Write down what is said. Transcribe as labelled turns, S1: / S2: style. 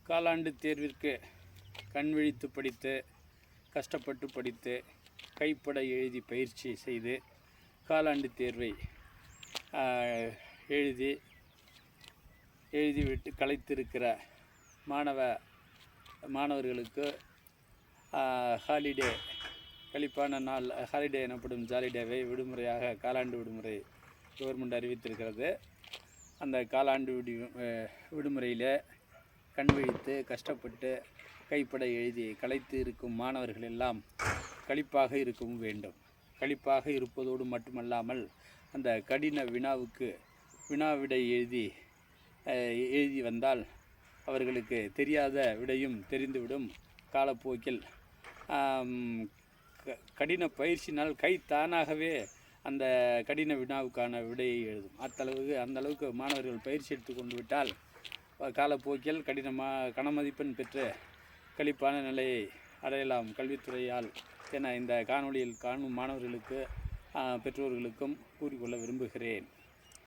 S1: காலாண்டு தேர்விற்கு கண் விழித்து படித்து, கஷ்டப்பட்டு படித்து, கைப்பட எழுதி பயிற்சி செய்து காலாண்டு தேர்வை எழுதிவிட்டு கலைத்திருக்கிற மாணவர்களுக்கு ஹாலிடே கழிப்பான நாள், ஹாலிடே எனப்படும் ஜாலிடேவை விடுமுறையாக காலாண்டு விடுமுறை கவர்மெண்ட் அறிவித்திருக்கிறது. அந்த காலாண்டு விடுமுறையில் கண் விழித்து கஷ்டப்பட்டு கைப்பட எழுதி கலைத்து இருக்கும் மாணவர்கள் எல்லாம் களிப்பாக இருக்கவும் வேண்டும். களிப்பாக இருப்பதோடு மட்டுமல்லாமல் அந்த கடின வினாவிடை எழுதி வந்தால் அவர்களுக்கு தெரியாத விடையும் தெரிந்துவிடும். காலப்போக்கில் கடின பயிற்சினால் கை தானாகவே அந்த கடின வினாவுக்கான விடையை எழுதும். அந்த அளவுக்கு மாணவர்கள் பயிற்சி எடுத்து கொண்டு விட்டால் காலப்போக்கில் கனமதிப்பெண் பெற்று களிப்பான நிலையை அடையலாம் கல்வித்துறையால் என இந்த காணொளியில் காணும் மாணவர்களுக்கு பெற்றோர்களுக்கும் கூறிக்கொள்ள விரும்புகிறேன்.